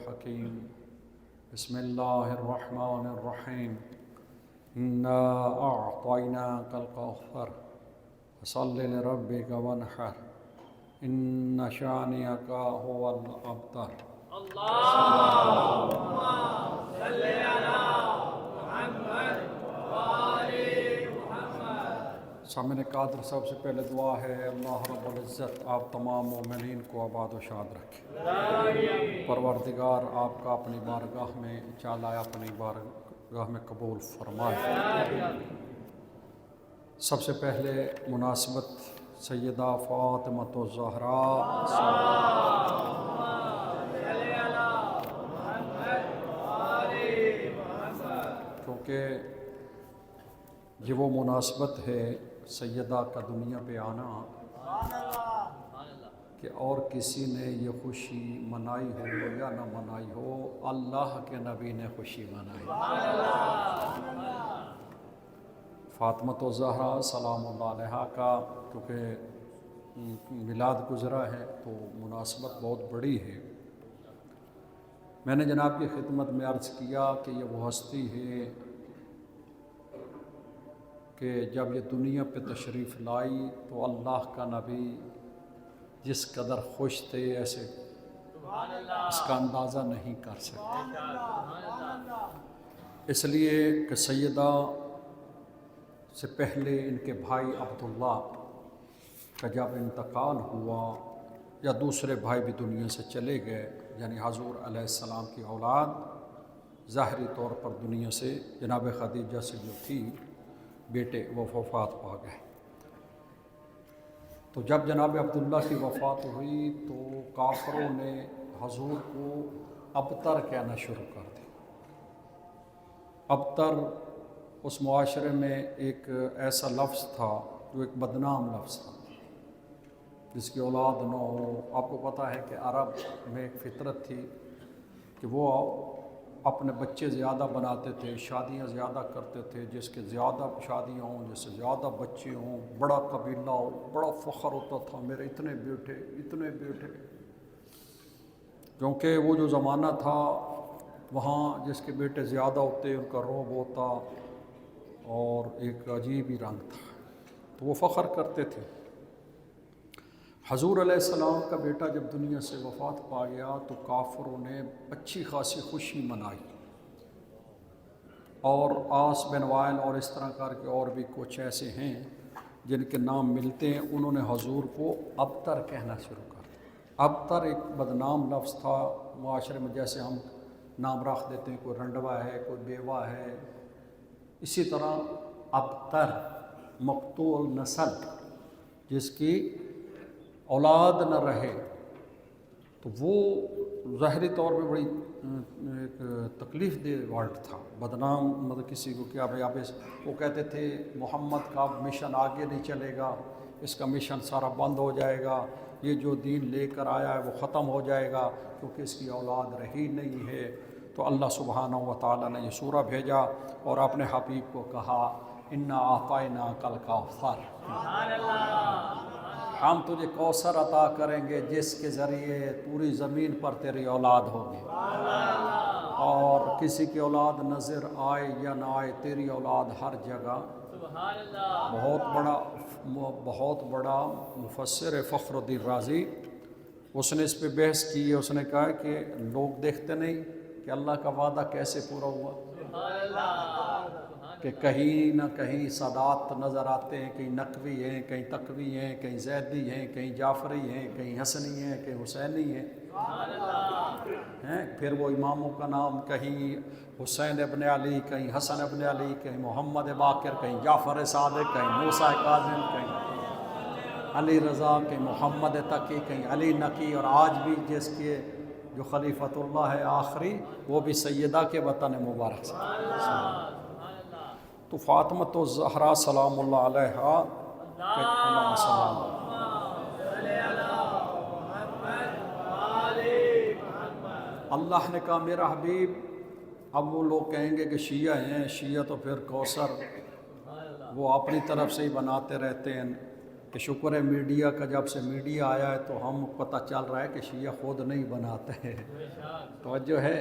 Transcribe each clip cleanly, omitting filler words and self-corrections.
الحکیم بسم اللہ الرحمن الرحیم انا اعطیناک الکوثر فصل لربک وانحر ان شانئک هو الابتر۔ اللهم صل علی محمد وآل محمد۔ سامعین قادر، سب سے پہلے دعا ہے اللہ رب العزت آپ تمام مومنین کو آباد و شاد رکھے۔ پروردگار آپ کا اپنی بارگاہ میں چالائے، اپنی بارگاہ میں قبول فرمائے۔ سب سے پہلے مناسبت سیدہ فاطمۃ الزہراء کیونکہ یہ وہ مناسبت ہے سیدہ کا دنیا پہ آنا کہ اور کسی نے یہ خوشی منائی ہو یا نہ منائی ہو، اللہ کے نبی نے خوشی منائی۔ فاطمۃ الزہراء سلام اللہ علیہا کا کیونکہ میلاد گزرا ہے تو مناسبت بہت بڑی ہے۔ میں نے جناب کی خدمت میں عرض کیا کہ یہ وہ ہستی ہے کہ جب یہ دنیا پہ تشریف لائی تو اللہ کا نبی جس قدر خوش تھے ایسے اس کا اندازہ نہیں کر سکتے۔ اس لیے کہ سیدہ سے پہلے ان کے بھائی عبداللہ کا جب انتقال ہوا یا دوسرے بھائی بھی دنیا سے چلے گئے، یعنی حضور علیہ السلام کی اولاد ظاہری طور پر دنیا سے جناب خدیجہ سے جو تھی بیٹے وہ وفات پا گئے، تو جب جناب عبداللہ کی وفات ہوئی تو کافروں نے حضور کو ابتر کہنا شروع کر دیا۔ ابتر اس معاشرے میں ایک ایسا لفظ تھا جو ایک بدنام لفظ تھا، جس کی اولاد نہ ہو۔ آپ کو پتہ ہے کہ عرب میں ایک فطرت تھی کہ وہ اپنے بچے زیادہ بناتے تھے، شادیاں زیادہ کرتے تھے، جس کے زیادہ شادیاں ہوں، جس سے زیادہ بچے ہوں، بڑا قبیلہ ہو، بڑا فخر ہوتا تھا میرے اتنے بیٹے اتنے بیٹے، کیونکہ وہ جو زمانہ تھا وہاں جس کے بیٹے زیادہ ہوتے ان کا رعب ہوتا اور ایک عجیب ہی رنگ تھا، تو وہ فخر کرتے تھے۔ حضور علیہ السلام کا بیٹا جب دنیا سے وفات پا گیا تو کافروں نے اچھی خاصی خوشی منائی، اور آس بن وائل اور اس طرح کر کے اور بھی کچھ ایسے ہیں جن کے نام ملتے ہیں، انہوں نے حضور کو ابتر کہنا شروع کر دیا۔ ابتر ایک بدنام لفظ تھا معاشرے میں، جیسے ہم نام رکھ دیتے ہیں کوئی رنڈوا ہے، کوئی بیوہ ہے، اسی طرح ابتر مقطوع نسل، جس کی اولاد نہ رہے، تو وہ ظاہری طور پہ بڑی ایک تکلیف دہ ورڈ تھا۔ بدنام مطلب کسی کو کیا بھائی، وہ کہتے تھے محمد کا مشن آگے نہیں چلے گا، اس کا مشن سارا بند ہو جائے گا، یہ جو دین لے کر آیا ہے وہ ختم ہو جائے گا کیونکہ اس کی اولاد رہی نہیں ہے۔ تو اللہ سبحانہ و تعالیٰ نے یہ سورہ بھیجا اور اپنے حبیب کو کہا انا اعطیناک الکوثر، ہم تجھے کوثر عطا کریں گے جس کے ذریعے پوری زمین پر تیری اولاد ہوگی، اور کسی کی اولاد نظر آئے یا نہ آئے تیری اولاد ہر جگہ۔ بہت بڑا مفسر ہے فخر الدین رازی، اس نے اس پہ بحث کی ہے۔ اس نے کہا کہ لوگ دیکھتے نہیں کہ اللہ کا وعدہ کیسے پورا ہوا، کہ کہیں نہ کہیں سادات نظر آتے ہیں، کہیں نقوی ہیں، کہیں تقوی ہیں، کہیں زیدی ہیں، کہیں جعفری ہیں، کہیں حسنی ہیں، کہیں حسینی ہیں۔ پھر وہ اماموں کا نام کہیں حسین ابن علی، کہیں حسن ابن علی، کہیں محمد باقر، کہیں جعفر صادق، کہیں موسیٰ کاظم، کہیں علی رضا، کہیں محمد تقی، کہیں علی نقی، اور آج بھی جس کے جو خلیفۃ اللہ ہے آخری وہ بھی سیدہ کے وطن مبارک سے۔ تو فاطمۃ الزہراء سلام اللہ علیہا اللہ سلام، اللہ نے کہا میرا حبیب، اب وہ لوگ کہیں گے کہ شیعہ ہیں، شیعہ تو پھر کوثر وہ اپنی طرف سے ہی بناتے رہتے ہیں، کہ شکر ہے میڈیا کا، جب سے میڈیا آیا ہے تو ہم پتہ چل رہا ہے کہ شیعہ خود نہیں بناتے ہیں، توجہ ہے۔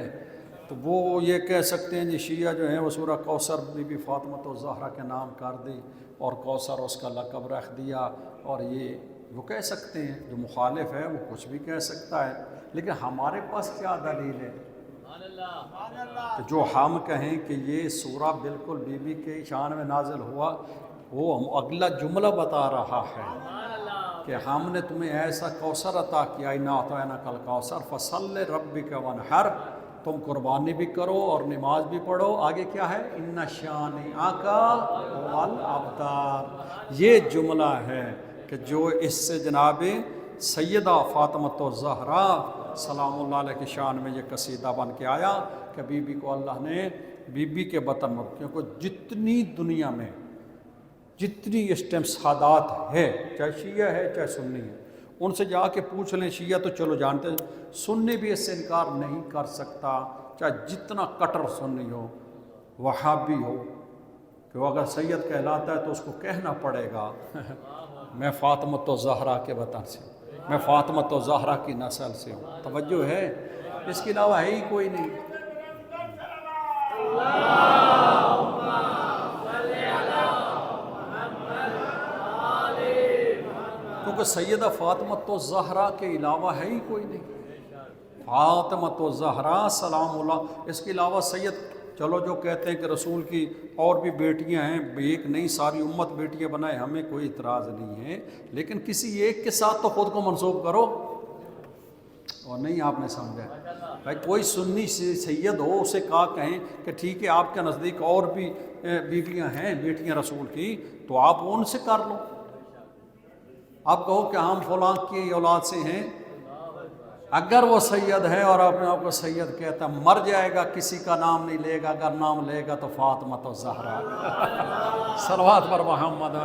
تو وہ یہ کہہ سکتے ہیں جی شیعہ جو ہیں وہ سورہ کوثر بی بی فاطمہ الزہرا کے نام کر دی اور کوثر اس کا لقب رکھ دیا، اور یہ وہ کہہ سکتے ہیں، جو مخالف ہے وہ کچھ بھی کہہ سکتا ہے، لیکن ہمارے پاس کیا دلیل ہے کہ جو ہم کہیں کہ یہ سورہ بالکل بی بی کے شان میں نازل ہوا؟ وہ ہم اگلا جملہ بتا رہا ہے کہ ہم نے تمہیں ایسا کوثر عطا کیا، اِنَّا أَعْطَيْنَاكَ الْكَوْثَرَ فَصَلِّ لِرَبِّكَ وَانْحَرْ، تم قربانی بھی کرو اور نماز بھی پڑھو۔ آگے کیا ہے؟ اِنَّ شَانِئَكَ هُوَ الْأَبْتَرُ۔ یہ جملہ ہے کہ جو اس سے جناب سیدہ فاطمہ الزہرا سلام اللہ علیہ کی شان میں یہ قصیدہ بن کے آیا کہ بی بی کو اللہ نے بی بی کے بطن میں، کیونکہ جتنی دنیا میں جتنی اس ٹائم سادات ہے، چاہے شیعہ ہے چاہے سنی ہے، ان سے جا کے پوچھ لیں، شیعہ تو چلو جانتے ہیں، سنی بھی اس سے انکار نہیں کر سکتا، چاہے جتنا کٹر سنی ہو، وہابی ہو، کہ وہ اگر سید کہلاتا ہے تو اس کو کہنا پڑے گا میں فاطمہ الزہرا کے وطن سے، میں فاطمہ الزہرا کی نسل سے ہوں۔ توجہ ہے، اس کے علاوہ ہے ہی کوئی نہیں۔ کیونکہ سیدہ فاطمہ الزہرا کے علاوہ ہے ہی کوئی نہیں۔ فاطمہ الزہرا سلام اللہ، اس کے علاوہ سید، چلو جو کہتے ہیں کہ رسول کی اور بھی بیٹیاں ہیں، ایک نہیں ساری امت بیٹیاں بنائے، ہمیں کوئی اعتراض نہیں ہے، لیکن کسی ایک کے ساتھ تو خود کو منسوب کرو، اور نہیں آپ نے سمجھا۔ بھائی کوئی سنی سید ہو، اسے کہا کہیں کہ ٹھیک ہے آپ کے نزدیک اور بھی بیویاں ہیں بیٹیاں رسول کی، تو آپ ان سے کر لو۔ آپ کہو کہ ہم فلاں کی اولاد سے ہیں، اگر وہ سید ہے اور اپنے آپ کو سید کہتا ہے، مر جائے گا کسی کا نام نہیں لے گا، اگر نام لے گا تو فاطمہ الزہرا صلوات پر محمد۔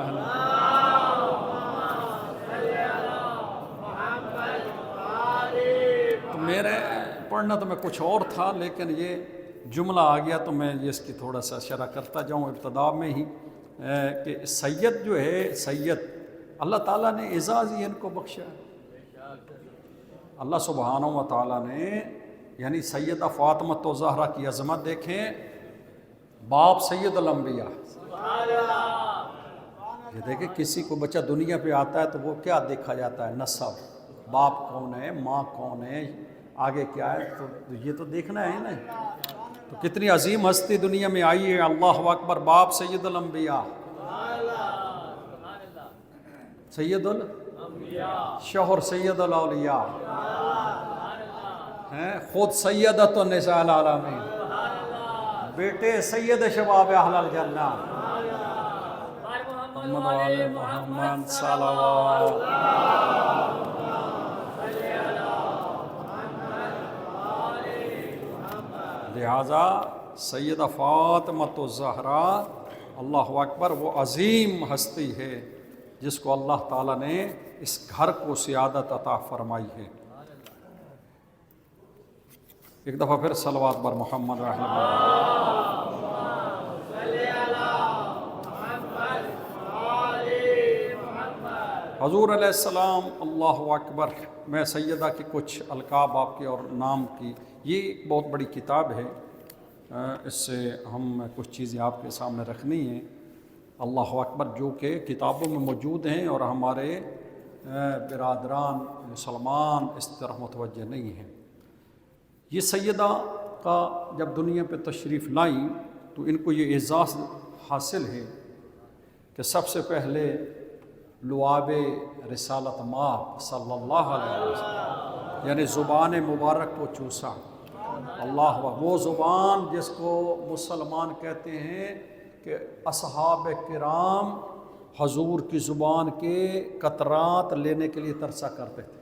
تو میرے پڑھنا تو میں کچھ اور تھا، لیکن یہ جملہ آ گیا تو میں اس کی تھوڑا سا شرح کرتا جاؤں ابتدا میں ہی، کہ سید جو ہے، سید اللہ تعالیٰ نے اعزاز ہی ان کو بخشا ہے۔ اللہ سبحانہ و تعالیٰ نے، یعنی سیدہ فاطمہ الزہرا کی عظمت دیکھیں، باپ سید الانبیاء، یہ دیکھیں کسی کو بچہ دنیا پہ آتا ہے تو وہ کیا دیکھا جاتا ہے؟ نسب، باپ کون ہے، ماں کون ہے، آگے کیا ہے، تو یہ تو دیکھنا ہے نا۔ تو کتنی عظیم ہستی دنیا میں آئی ہے، اللہ اکبر، باپ سید الانبیاء، سید شوہر سید الاولیاء ہیں، خود سیدۃ النساء العالمین، بیٹے سید شباب اہل الجنہ، محمد وآل محمد صلوات۔ لہذا سیدہ فاطمہ الزہرا اللہ اکبر وہ عظیم ہستی ہے جس کو اللہ تعالیٰ نے اس گھر کو سیادت عطا فرمائی ہے۔ ایک دفعہ پھر صلوات بر محمد رحمہ اللہ۔ حضور علیہ السلام، اللہ اکبر۔ میں سیدہ کی کچھ القاب آپ کے اور نام کی، یہ ایک بہت بڑی کتاب ہے، اس سے ہم کچھ چیزیں آپ کے سامنے رکھنی ہیں، اللہ اکبر، جو کہ کتابوں میں موجود ہیں اور ہمارے برادران مسلمان اس طرح متوجہ نہیں ہیں۔ یہ سیدہ کا جب دنیا پہ تشریف لائیں تو ان کو یہ اعزاز حاصل ہے کہ سب سے پہلے لعاب رسالت ماب صلی اللہ علیہ وسلم، یعنی زبان مبارک کو چوسا۔ اللہ وہ زبان جس کو مسلمان کہتے ہیں کہ اصحاب کرام حضور کی زبان کے قطرات لینے کے لیے ترسا کرتے تھے۔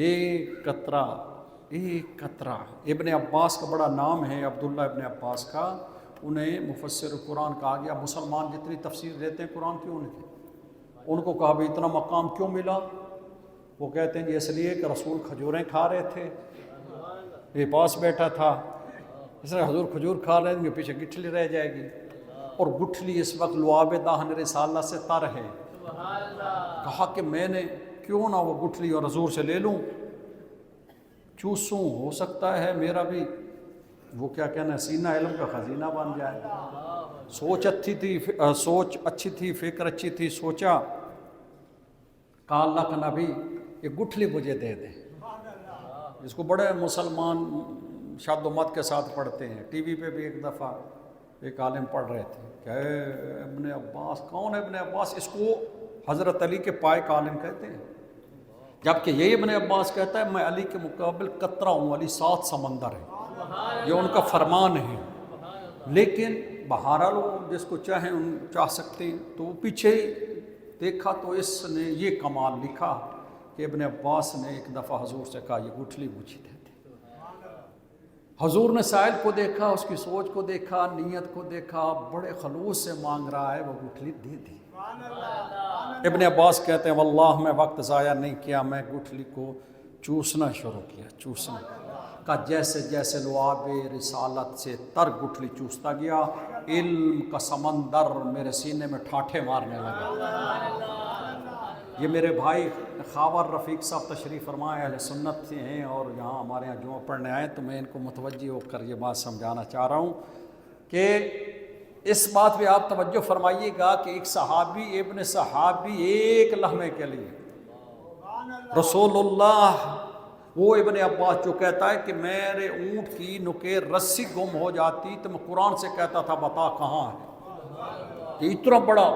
ایک قطرہ، ایک قطرہ۔ ابن عباس کا بڑا نام ہے، عبداللہ ابن عباس کا، انہیں مفسر قرآن کہا گیا۔ مسلمان جتنی تفسیر دیتے ہیں قرآن کیوں نہیں تھے؟ ان کو کہا بھی اتنا مقام کیوں ملا؟ وہ کہتے ہیں اس لیے کہ رسول کھجوریں کھا رہے تھے، یہ پاس بیٹھا تھا، اس لیے حضور کھجور کھا رہے ہیں، پیچھے گٹھلی رہ جائے گی، اور گٹھلی اس وقت لعاب دہن رسالہ سے تر ہے۔ کہا کہ میں نے کیوں نہ وہ گٹھلی اور حضور سے لے لوں، چوسوں، ہو سکتا ہے میرا بھی وہ کیا کہنا ہے سینہ علم کا خزینہ بن جائے۔ سوچ اچھی تھی، فکر اچھی تھی، سوچا کہا اللہ کا نبی یہ گٹھلی مجھے دے دیں، جس کو بڑے مسلمان شد و مت کے ساتھ پڑھتے ہیں۔ ٹی وی پہ بھی ایک دفعہ ایک عالم پڑھ رہے تھے کہ ابن عباس، کون ہے ابن عباس؟ اس کو حضرت علی کے پائے کا عالم کہتے ہیں، جبکہ یہی ابن عباس کہتا ہے میں علی کے مقابل قطرہ ہوں، علی 7 سمندر ہے، یہ ان کا فرمان ہے۔ لیکن بہرحال جس کو چاہیں ان چاہ سکتے ہیں، تو پیچھے دیکھا تو اس نے یہ کمال لکھا کہ ابن عباس نے ایک دفعہ حضور سے کہا یہ گٹھلی مجھے دے دے۔ حضور نے سائل کو دیکھا، اس کی سوچ کو دیکھا، نیت کو دیکھا، بڑے خلوص سے مانگ رہا ہے، وہ گٹھلی دے دی۔ ابن عباس کہتے ہیں واللہ میں وقت ضائع نہیں کیا، میں گٹھلی کو چوسنا شروع کیا، چوسنا کا جیسے جیسے لعاب رسالت سے تر گٹھلی چوستا گیا، علم کا سمندر میرے سینے میں ٹھاٹھے مارنے لگا۔ یہ میرے بھائی خاور رفیق صاحب تشریف فرمائے اہل سنت سے ہیں اور یہاں ہمارے یہاں جمعہ پڑھنے آئے، تو میں ان کو متوجہ ہو کر یہ بات سمجھانا چاہ رہا ہوں کہ اس بات پہ آپ توجہ فرمائیے گا کہ ایک صحابی ابن صحابی ایک لمحے کے لیے رسول اللہ، وہ ابن عباس جو کہتا ہے کہ میرے اونٹ کی نوکے رسی گم ہو جاتی تو میں قرآن سے کہتا تھا بتا کہاں ہے۔ یہ اتنا بڑا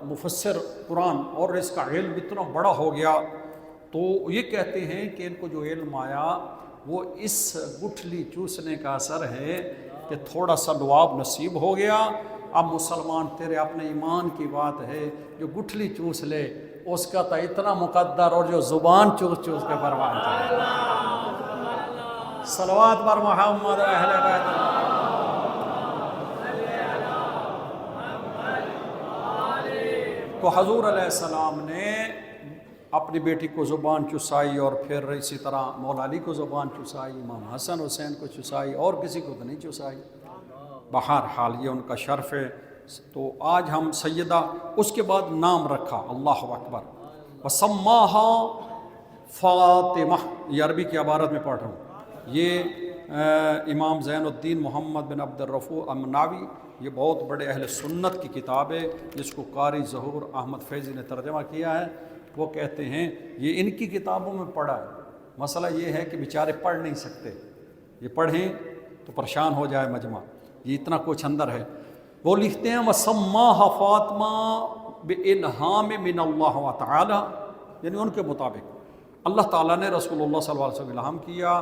مفسر قرآن اور اس کا علم اتنا بڑا ہو گیا، تو یہ کہتے ہیں کہ ان کو جو علم آیا وہ اس گٹھلی چوسنے کا اثر ہے کہ تھوڑا سا لعاب نصیب ہو گیا۔ اب مسلمان تیرے اپنے ایمان کی بات ہے، جو گٹھلی چوس لے اس کا تو اتنا مقدر، اور جو زبان چوس چوس کے برباد جائے۔ صلوات بر محمد اہل بیت۔ تو حضور علیہ السلام نے اپنی بیٹی کو زبان چسائی، اور پھر اسی طرح مولا علی کو زبان چسائی، امام حسن حسین کو چسائی، اور کسی کو تو نہیں چسائی۔ بہرحال یہ ان کا شرف ہے۔ تو آج ہم سیدہ، اس کے بعد نام رکھا، اللہ اکبر، وسماہا فاطمہ، یہ عربی کی عبارت میں پڑھ رہا ہوں، یہ امام زین الدین محمد بن عبد الرفوع امناوی، یہ بہت بڑے اہل سنت کی کتاب ہے جس کو قاری ظہور احمد فیضی نے ترجمہ کیا ہے۔ وہ کہتے ہیں یہ ان کی کتابوں میں پڑھا ہے، مسئلہ یہ ہے کہ بیچارے پڑھ نہیں سکتے، یہ پڑھیں تو پریشان ہو جائے مجمع، یہ اتنا کچھ اندر ہے۔ وہ لکھتے ہیں وَسَمَّاهَا فاطمہ بِإِلْهَامٍ مِّنَ اللَّهِ تعالی، یعنی ان کے مطابق اللہ تعالیٰ نے رسول اللہ صلی اللہ علیہ وسلم الہام کیا،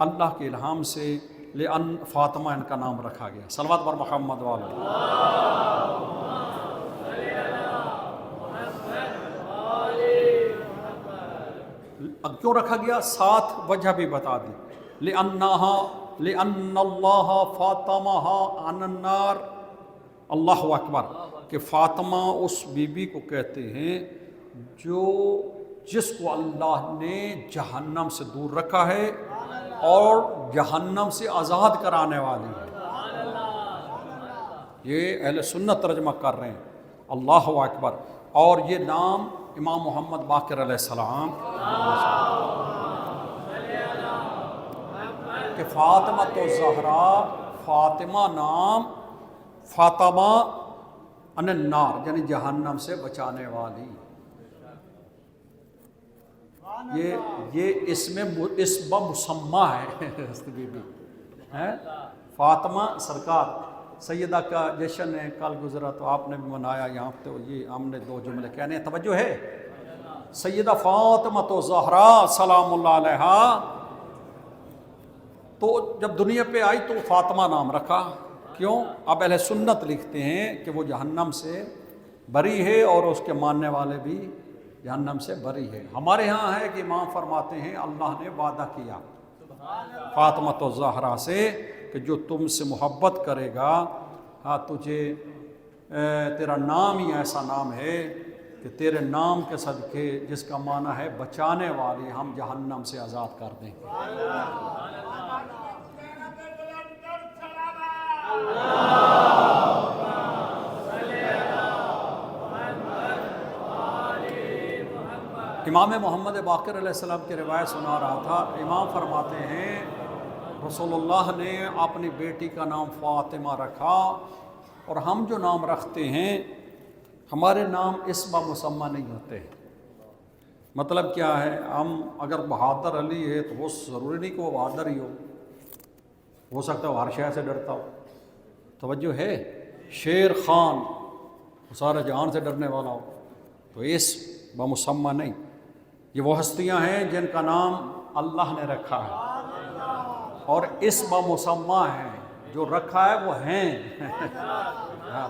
اللہ کے الہام سے لأن فاطمہ ان کا نام رکھا گیا۔ صلوات بر محمد وآلہ۔ اب کیوں رکھا گیا؟ 7 وجہ بھی بتا دی۔ لأن اللہ فاطمہ عن النار، اللہ اکبر، کہ فاطمہ اس بی بی کو کہتے ہیں جس کو اللہ نے جہنم سے دور رکھا ہے اور جہنم سے آزاد کرانے والی ہے۔ یہ اہل سنت ترجمہ کر رہے ہیں، اللہ اکبر۔ اور یہ نام امام محمد باقر علیہ السلام کہ فاطمہ تو زہرا، فاطمہ نام، فاطمہ عن النار یعنی جہنم سے بچانے والی، یہ اسم مسمہ ہے بی بی ہے۔ فاطمہ سرکار سیدہ کا جشن ہے، کل گزرا تو آپ نے بھی منایا، یہاں تو یہ ہم نے 2 جملے کہنے ہیں، توجہ ہے۔ سیدہ فاطمہ تو زہرا سلام اللہ علیہا، تو جب دنیا پہ آئی تو فاطمہ نام رکھا، کیوں؟ اب اہل سنت لکھتے ہیں کہ وہ جہنم سے بری ہے اور اس کے ماننے والے بھی جہنم سے بری ہے۔ ہمارے ہاں ہے کہ امام فرماتے ہیں اللہ نے وعدہ کیا فاطمہ تو زہرا سے کہ جو تم سے محبت کرے گا، ہاں تجھے تیرا نام ہی ایسا نام ہے کہ تیرے نام کے صدقے، جس کا معنی ہے بچانے والی، ہم جہنم سے آزاد کر دیں گے۔ امام محمد باقر علیہ السلام کی روایت سنا رہا تھا، امام فرماتے ہیں رسول اللہ نے اپنی بیٹی کا نام فاطمہ رکھا، اور ہم جو نام رکھتے ہیں ہمارے نام اسم مسمى نہیں ہوتے ہیں۔ مطلب کیا ہے، ہم اگر بہادر علی ہے تو وہ ضروری نہیں کہ وہ بہادر ہی ہو سکتا ہے وہ ہر شے سے ڈرتا ہو، توجہ ہے، شیر خان وہ سارے جہان سے ڈرنے والا ہو، تو اسم بمسمى نہیں۔ یہ وہ ہستیاں ہیں جن کا نام اللہ نے رکھا ہے، اور اسم بمسمى ہے، جو رکھا ہے وہ ہیں۔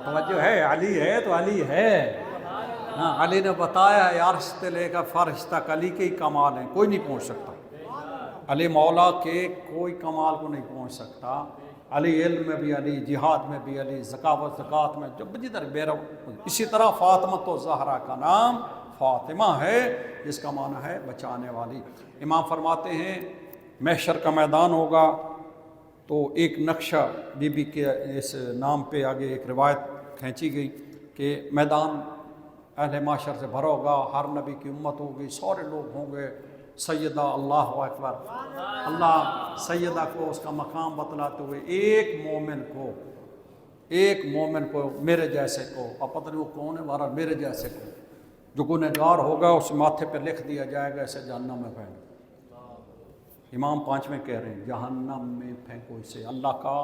توجہ ہے، علی ہے تو علی ہے۔ ہاں، علی نے بتایا ہے عرش سے لے کر فرش تک علی کے ہی کمال ہیں، کوئی نہیں پہنچ سکتا۔ علی مولا کے کوئی کمال کو نہیں پہنچ سکتا۔ علی علم میں بھی علی، جہاد میں بھی علی، زکوٰۃ میں جب جدھر بیرو۔ اسی طرح فاطمہ تو زہرا کا نام فاطمہ ہے، جس کا معنی ہے بچانے والی۔ امام فرماتے ہیں محشر کا میدان ہوگا تو ایک نقشہ بی بی کے اس نام پہ آگے ایک روایت کھینچی گئی کہ میدان اہل معاشر سے بھرا ہوگا، ہر نبی کی امت ہوگی، سارے لوگ ہوں گے، سیدہ، اللہ اکبر، اللہ سیدہ کو اس کا مقام بتلاتے ہوئے ایک مومن کو میرے جیسے کو، اب پتہ نہیں وہ کون ہے، بہرحال میرے جیسے کو جو گنہگار ہوگا اس ماتھے پہ لکھ دیا جائے گا اسے جہنم میں پھینکو۔ امام پانچویں کہہ رہے ہیں جہنم میں پھینکو اسے، اللہ کا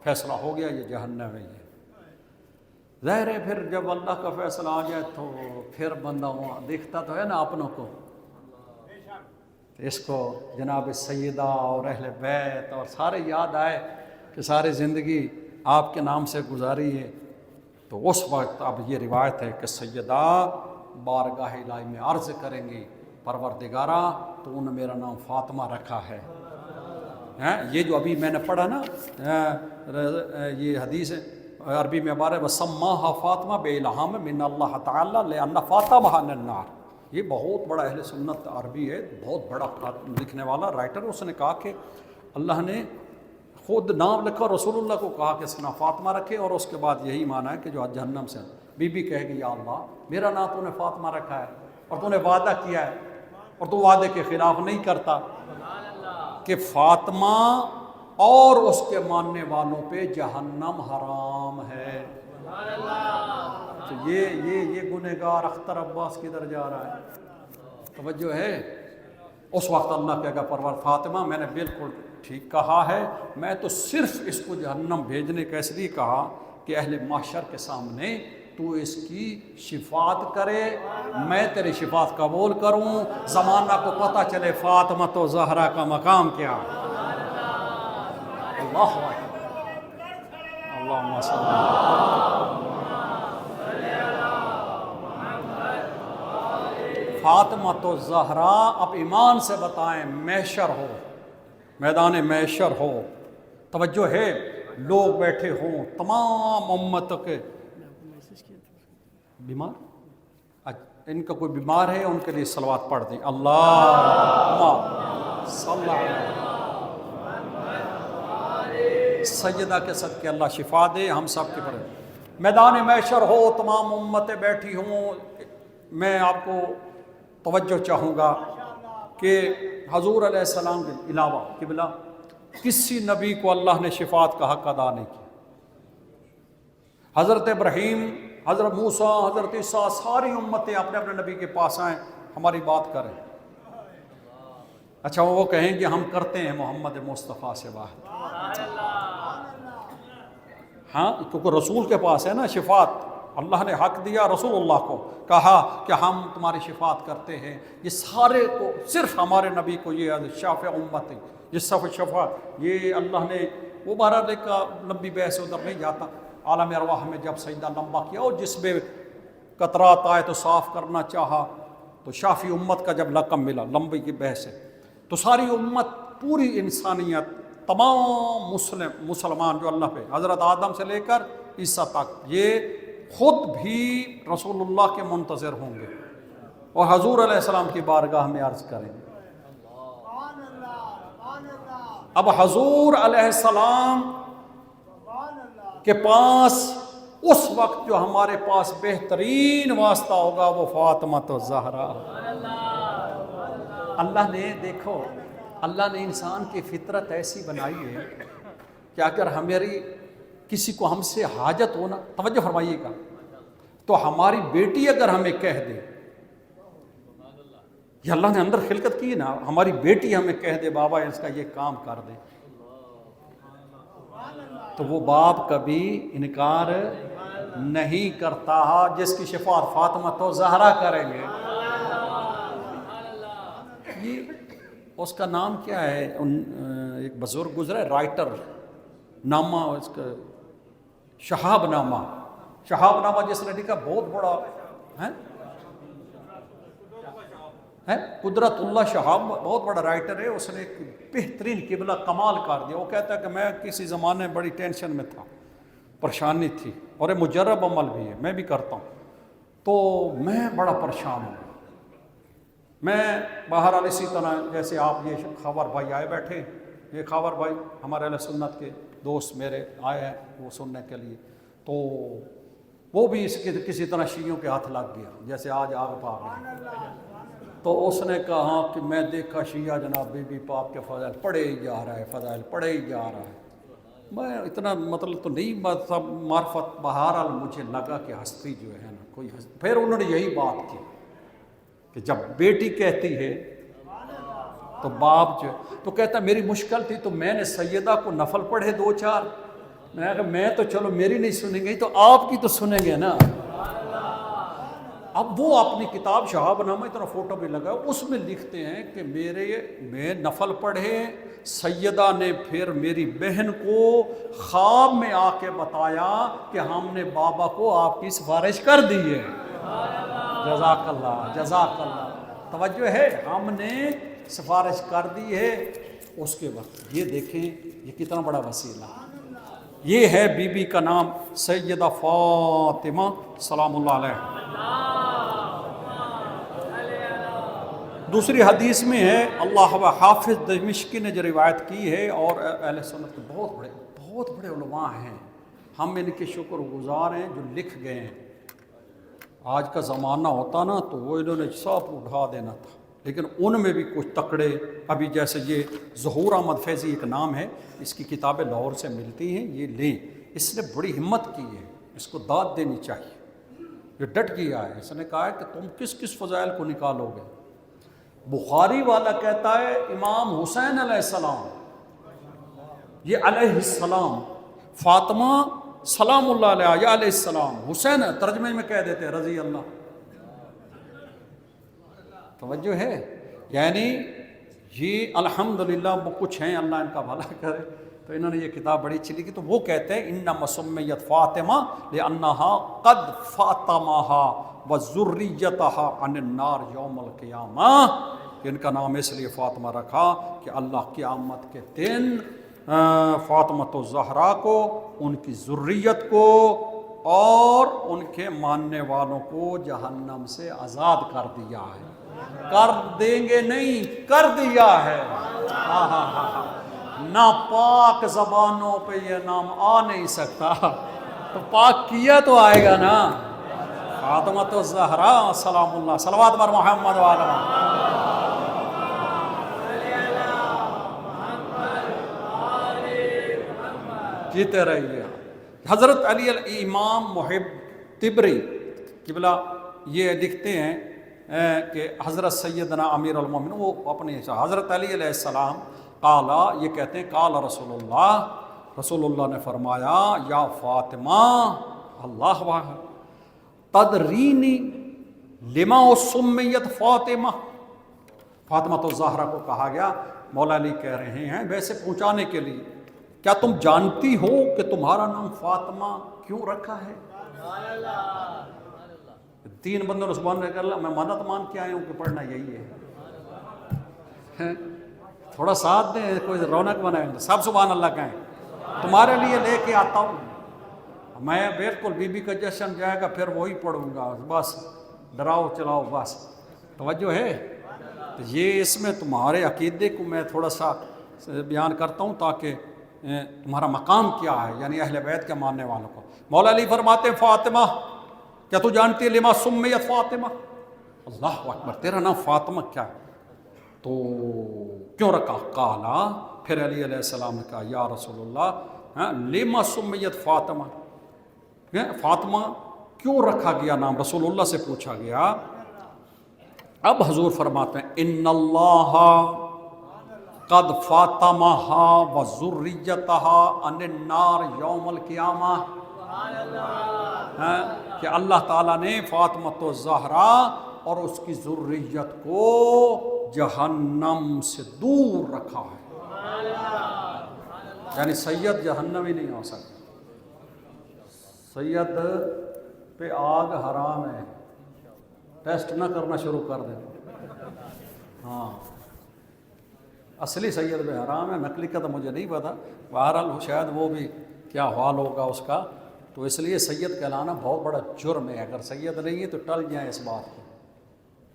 فیصلہ ہو گیا یہ جہنم ہے۔ یہ ظاہر ہے پھر جب اللہ کا فیصلہ آ جائے تو پھر بندہ وہاں دیکھتا تو ہے نا اپنوں کو، اس کو جناب سیدہ اور اہل بیت اور سارے یاد آئے کہ ساری زندگی آپ کے نام سے گزاری ہے، تو اس وقت اب یہ روایت ہے کہ سیدہ بارگاہ الہی میں عرض کریں گی پروردگارہ تو نے میرا نام فاطمہ رکھا ہے۔ یہ جو ابھی میں نے پڑھا نا یہ حدیث ہے عربی میں عبارت ہے وَسَمَّاهَا فاطمہ بِإِلْهَامٍ مِّنَ اللَّهِ تَعَالَىٰ لِأَنَّ فَاطَمَهَا مِنَ النَّارِ۔ یہ بہت بڑا اہل سنت عربی ہے، بہت بڑا لکھنے والا رائٹر، اس نے کہا کہ اللہ نے خود نام لکھا، رسول اللہ کو کہا کہ اس کا نام فاطمہ رکھے، اور اس کے بعد یہی معنی ہے کہ جو جہنم سے بی بی کہے گی یا اللہ میرا نام تو نے فاطمہ رکھا ہے، اور تو نے وعدہ کیا ہے اور تو وعدے کے خلاف نہیں کرتا کہ فاطمہ اور اس کے ماننے والوں پہ جہنم حرام ہے۔ تو یہ گنہگار اختر عباس کدھر جا رہا ہے؟ توجہ ہے، اس وقت اللہ کہے گا پروردگار فاطمہ میں نے بالکل ٹھیک کہا ہے، میں تو صرف اس کو جہنم بھیجنے کا اس لیے کہا کہ اہل محشر کے سامنے تو اس کی شفاعت کرے، میں تیری شفاعت قبول کروں، زمانہ کو پتہ چلے فاطمہ تو زہرا کا مقام کیا۔ اللہ اللہم صلی فاطمہ تو زہرا، اب ایمان سے بتائیں محشر ہو، میدان محشر ہو، توجہ ہے، لوگ بیٹھے ہوں تمام امت کے بیمار، ان کا کوئی بیمار ہے ان کے لیے صلوات پڑھ دیں، اللہم صلی علیہ سیدہ کے صدقے اللہ شفا دے ہم سب کے پڑھیں۔ میدان محشر ہو، تمام امتیں بیٹھی ہوں، میں آپ کو توجہ چاہوں گا کہ حضور علیہ السلام کے علاوہ قبلہ کسی نبی کو اللہ نے شفاعت کا حق ادا نہیں کیا۔ حضرت ابراہیم، حضرت موسیٰ، حضرت عیسیٰ، ساری امتیں اپنے اپنے نبی کے پاس آئیں ہماری بات کریں، اچھا وہ کہیں کہ ہم کرتے ہیں محمد مصطفیٰ سے واحد، ہاں کیونکہ رسول کے پاس ہے نا شفاعت، اللہ نے حق دیا رسول اللہ کو، کہا کہ ہم تمہاری شفاعت کرتے ہیں، یہ سارے کو صرف ہمارے نبی کو یہ شافع امت ہے، یہ سب شفاعت یہ اللہ نے وہ بہرحال ایک لمبی بحث ادھر نہیں جاتا، عالم ارواح میں جب سجدہ لمبا کیا اور جس میں قطرات آئے تو صاف کرنا چاہا، تو شافی امت کا جب لقب ملا، لمبی کی بحث ہے، تو ساری امت پوری انسانیت تمام مسلمان جو اللہ پہ حضرت آدم سے لے کر عیسیٰ تک یہ خود بھی رسول اللہ کے منتظر ہوں گے اور حضور علیہ السلام کی بارگاہ میں عرض کریں گے۔ اب حضور علیہ السلام کے پاس اس وقت جو ہمارے پاس بہترین واسطہ ہوگا وہ فاطمہ تو زہرا، اللہ نے دیکھو، اللہ نے انسان کی فطرت ایسی بنائی ہے کہ اگر ہماری کسی کو ہم سے حاجت ہونا، توجہ فرمائیے گا، تو ہماری بیٹی اگر ہمیں کہہ دے، یہ اللہ نے اندر خلقت کی نا، ہماری بیٹی ہمیں کہہ دے بابا اس کا یہ کام کر دے، تو وہ باپ کبھی انکار نہیں کرتا، جس کی شفاعت فاطمہ تو زہرا کریں گے۔ یہ اس کا نام کیا ہے؟ ایک بزرگ گزرا ہے رائٹر، نامہ اس کا شہاب نامہ، شہاب نامہ جس نے لکھا، بہت بڑا ہے قدرت اللہ شہاب، بہت بڑا رائٹر ہے، اس نے ایک بہترین قبلہ کمال کر دیا۔ وہ کہتا ہے کہ میں کسی زمانے بڑی ٹینشن میں تھا، پریشانی تھی، اور یہ مجرب عمل بھی ہے، میں بھی کرتا ہوں، تو میں بڑا پریشان ہوں، میں بہرحال اسی طرح جیسے آپ یہ خاور بھائی آئے بیٹھے، یہ خاور بھائی ہمارے اہل سنت کے دوست میرے آئے ہیں وہ سننے کے لیے، تو وہ بھی اس کے کسی طرح شیعوں کے ہاتھ لگ گیا، جیسے آج آگ پا گئی۔ تو اس نے کہا کہ میں دیکھا شیعہ جناب بی بی پاک کے فضائل پڑھے ہی جا رہا ہے، فضائل پڑھے ہی جا رہا ہے، میں اتنا مطلب تو نہیں معرفت، بہرحال مجھے لگا کہ ہستی جو ہے نا کوئی ہستی۔ پھر انہوں نے یہی بات کی کہ جب بیٹی کہتی ہے تو باپ جو، تو کہتا میری مشکل تھی تو میں نے سیدہ کو نفل پڑھے 2-4، میں نے کہا میں تو چلو میری نہیں سنیں گے تو آپ کی تو سنیں گے نا۔ اب وہ اپنی کتاب شہاب نامہ، اتنا فوٹو بھی لگا، اس میں لکھتے ہیں کہ میں نفل پڑھے، سیدہ نے پھر میری بہن کو خواب میں آ کے بتایا کہ ہم نے بابا کو آپ کی سفارش کر دی ہے۔ جزاک اللہ، جزاک اللہ، توجہ ہے، ہم نے سفارش کر دی ہے اس کے وقت۔ یہ دیکھیں یہ کتنا بڑا وسیلہ، یہ ہے بی بی کا نام سیدہ فاطمہ سلام اللہ علیہ۔ دوسری حدیث میں ہے، اللہ حافظ دمشقی نے جو روایت کی ہے، اور اہل سنت کے بہت بڑے علماء ہیں، ہم ان کے شکر گزار ہیں جو لکھ گئے ہیں۔ آج کا زمانہ ہوتا نا تو وہ انہوں نے سب اٹھا دینا تھا، لیکن ان میں بھی کچھ تکڑے، ابھی جیسے یہ ظہور احمد فیضی ایک نام ہے، اس کی کتابیں لاہور سے ملتی ہیں، یہ لیں، اس نے بڑی ہمت کی ہے، اس کو داد دینی چاہیے، یہ ڈٹ گیا ہے، اس نے کہا ہے کہ تم کس کس فضائل کو نکالو گے۔ بخاری والا کہتا ہے امام حسین علیہ السلام، یہ علیہ السلام، فاطمہ سلام اللہ علیہ یا علیہ السلام، حسین ترجمے میں کہہ دیتے رضی اللہ، توجہ ہے، یعنی یہ الحمدللہ وہ کچھ ہیں، اللہ ان کا بھلا کرے، تو انہوں نے یہ کتاب بڑی اچھی لکھی، تو وہ کہتے ہیں انما سمیت فاطمہ لانہا قد فاطمہا وذریتہا عن النار یوم القیامہ، کہ ان کا نام اس لیے فاطمہ رکھا کہ اللہ قیامت کے دن فاطمۃ الزہرا کو، ان کی ذریت کو اور ان کے ماننے والوں کو جہنم سے آزاد کر دیا ہے، کر دیں گے نہیں، کر دیا ہے۔ ناپاک زبانوں پہ یہ نام آ نہیں سکتا، تو پاک کیا تو آئے گا نا۔ فاطمۃ الزہرا سلام اللہ، صلوات بر محمد وعلی جیتے رہیے۔ حضرت علی امام محب تبری قبلہ یہ لکھتے ہیں کہ حضرت سیدنا امیر المومنین، وہ اپنے حضرت علی علیہ السلام قالا، یہ کہتے ہیں قال رسول اللہ، رسول اللہ نے فرمایا یا فاطمہ، اللہ واہ، تدرینی لما سمیت فاطمہ، فاطمہ تو زہرا کو کہا گیا، مولا علی کہہ رہے ہیں ویسے پہنچانے کے لیے، کیا تم جانتی ہو کہ تمہارا نام فاطمہ کیوں رکھا ہے؟ 3 بندوں نے سبحان اللہ کہا، میں منت مان کے آیا ہوں کہ پڑھنا یہی ہے، تھوڑا ساتھ دیں، کوئی رونق بنائیں، سب سبحان اللہ کہیں، تمہارے لیے لے کے آتا ہوں میں، بالکل بی بی کا جشن جائے گا پھر وہی پڑھوں گا، بس ڈراؤ چلاؤ بس، توجہ ہے۔ تو یہ اس میں تمہارے عقیدے کو میں تھوڑا سا بیان کرتا ہوں تاکہ تمہارا مقام کیا ہے، یعنی اہل بیت کے ماننے والوں کو۔ مولا علی فرماتے ہیں فاطمہ، کیا تو جانتی ہے لما سمیت فاطمہ؟ اللہ اکبر، تیرا نام فاطمہ کیا ہے؟ تو کیوں رکھا؟ قالا، پھر علی علیہ السلام نے کہا یا رسول اللہ لما سمیت فاطمہ، فاطمہ کیوں رکھا گیا نام؟ رسول اللہ سے پوچھا گیا۔ اب حضور فرماتے ہیں ان اللہ قد فاطمہا و ذریتہا عن النار یوم القیامہ، کہ اللہ تعالیٰ نے فاطمۃ الزہرا اور اس کی ذریت کو جہنم سے دور رکھا ہے، یعنی سید جہنمی نہیں ہو سکتا، سید پہ آگ حرام ہے، ٹیسٹ نہ کرنا شروع کر دیں۔ ہاں اصلی سید پہ حرام ہے، نقلی کا تو مجھے نہیں پتا، بہرحال شاید وہ بھی کیا حال ہوگا اس کا، تو اس لیے سید کہلانا بہت بڑا جرم ہے، اگر سید نہیں ہے تو ٹل جائیں اس بات کو،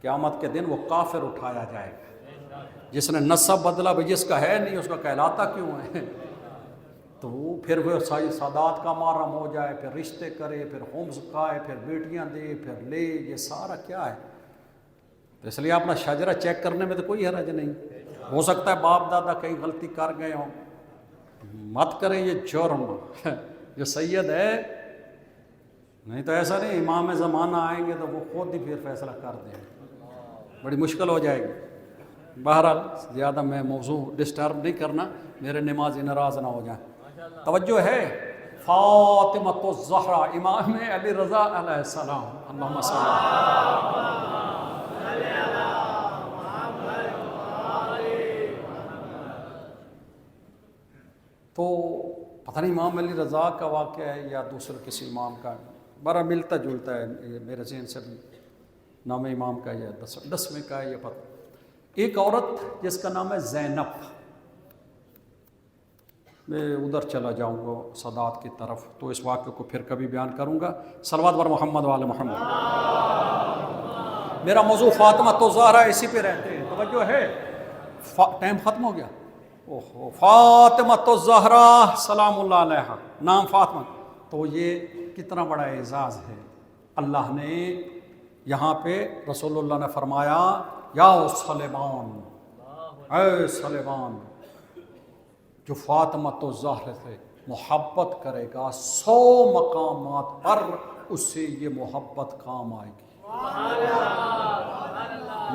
قیامت کے دن وہ کافر اٹھایا جائے گا، جس نے نسب بدلا بھی جس کا ہے نہیں اس کا کہلاتا کیوں ہے؟ تو پھر وہ سادات کا محرم ہو جائے، پھر رشتے کرے، پھر خمس کھائے، پھر بیٹیاں دے، پھر لے، یہ سارا کیا ہے؟ اس لیے اپنا شجرہ چیک کرنے میں تو کوئی حرج نہیں، ہو سکتا ہے باپ دادا کہیں غلطی کر گئے ہوں، مت کریں یہ جرم، جو سید ہے، نہیں تو ایسا نہیں امام زمانہ آئیں گے تو وہ خود ہی پھر فیصلہ کر دیں گے، بڑی مشکل ہو جائے گی۔ بہرحال زیادہ میں موضوع ڈسٹرب نہیں کرنا، میرے نمازی ناراض نہ ہو جائیں۔ توجہ ہے، فاطمۃ الزہرا امام علی رضا علیہ السلام، اللہم صلی اللہ۔ تو پتہ نہیں امام علی رضا کا واقعہ ہے یا دوسرے کسی امام کا، بڑا ملتا جلتا ہے، یہ میرے ذہن سے بھی نام امام کا یا 10ویں کا ہے یہ پتہ۔ ایک عورت جس کا نام ہے زینب، میں ادھر چلا جاؤں گا سادات کی طرف، تو اس واقعے کو پھر کبھی بیان کروں گا۔ صلوات بر محمد وعلی محمد۔ میرا موضوع فاطمہ تو زہرا، اسی پہ رہتے ہیں، توجہ ہے، ٹائم ختم ہو گیا۔ اوہو، فاطمہ تو زہرا سلام اللہ علیہا، نام فاطمہ، تو یہ کتنا بڑا اعزاز ہے۔ اللہ نے یہاں پہ رسول اللہ نے فرمایا یا سلیمان، اے سلیمان، جو فاطمہ تو زہرا سے محبت کرے گا 100 مقامات پر اس سے یہ محبت کام آئے گی۔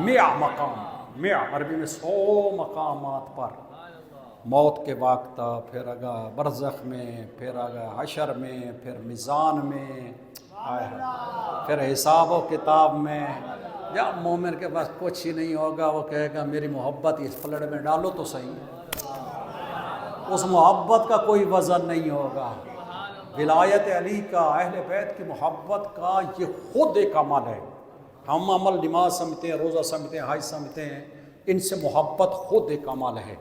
100 مقام، 100 عربی میں 100 مقامات پر، موت کے وقت، پھر اگر برزخ میں، پھر اگر حشر میں، پھر میزان میں، پھر حساب و کتاب میں، جب مومن کے پاس کچھ ہی نہیں ہوگا وہ کہے گا میری محبت اس پلڑ میں ڈالو تو صحیح، اس محبت کا کوئی وزن نہیں ہوگا۔ ولایت علی کا، اہل بیت کی محبت کا یہ خود ایک عمل ہے۔ ہم عمل نماز سمجھتے ہیں، روزہ سمجھتے ہیں، حج سمجھتے ہیں، ان سے محبت خود ایک عمل ہے۔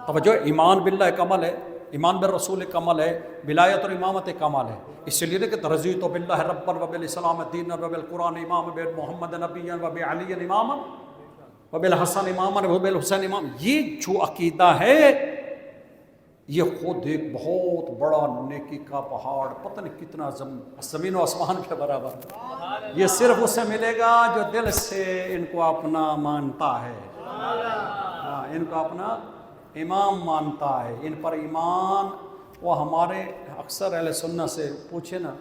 توجہ، ایمان باللہ ایک عمل ہے، ایمان بالرسول ایک عمل ہے، ولایت اور امامت ایک عمل ہے۔ اس لیے کہ رضیت باللہ ربا وبالاسلام دینا وبالقرآن امام وبمحمد نبیا وبعلی اماما وبالحسن اماما وبالحسین امام، یہ جو عقیدہ ہے یہ خود ایک بہت بڑا نیکی کا پہاڑ، پتہ نہیں کتنا زمین و آسمان کے برابر، یہ صرف اس سے ملے گا جو دل سے ان کو اپنا مانتا ہے، ان کو اپنا امام مانتا ہے، ان پر ایمان۔ وہ ہمارے اکثر اہل سنت سے پوچھے نا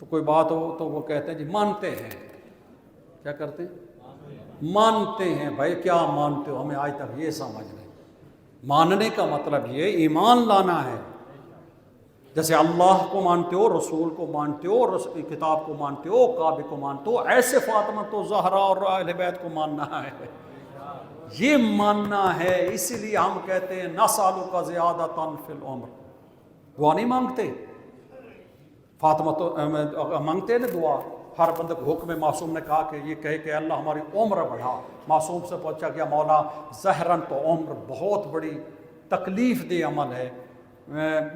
تو کوئی بات ہو تو وہ کہتے ہیں جی مانتے ہیں، کیا کرتے ہیں؟ مانتے ہیں۔ بھائی کیا مانتے ہو؟ ہمیں آج تک یہ سمجھ نہیں۔ ماننے کا مطلب یہ ایمان لانا ہے، جیسے اللہ کو مانتے ہو، رسول کو مانتے ہو، کتاب کو مانتے ہو، کعبے کو مانتے ہو، ایسے فاطمہ تو زہرا اور اہل بیت کو ماننا ہے، یہ ماننا ہے۔ اسی لیے ہم کہتے ہیں نسألک زیادۃ فی العمر، دعا نہیں مانگتے، فاطمہ تو مانگتے ہیں نا دعا، ہر بندے کو حکم معصوم نے کہا کہ یہ کہے کہ اللہ ہماری عمر بڑھا، معصوم سے پوچھا گیا مولا زہرن تو عمر بہت بڑی تکلیف دہ عمل ہے،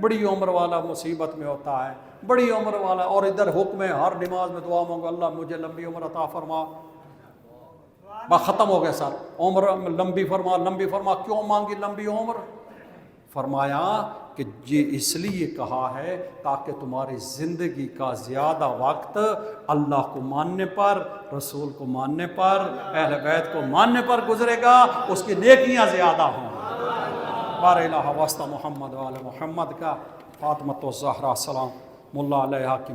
بڑی عمر والا مصیبت میں ہوتا ہے، بڑی عمر والا، اور ادھر حکم ہے ہر نماز میں دعا مانگو اللہ مجھے لمبی عمر عطا فرما، بات ختم ہو گیا سر، عمر لمبی فرما، لمبی فرما، کیوں مانگی لمبی عمر؟ فرمایا کہ یہ اس لیے کہا ہے تاکہ تمہاری زندگی کا زیادہ وقت اللہ کو ماننے پر، رسول کو ماننے پر، اہل بیت کو ماننے پر گزرے گا، اس کی نیکیاں زیادہ ہوں۔ بار الہ واسطہ محمد وآل محمد کا، فاطمۃ الزہرا سلام اللہ علیہا کی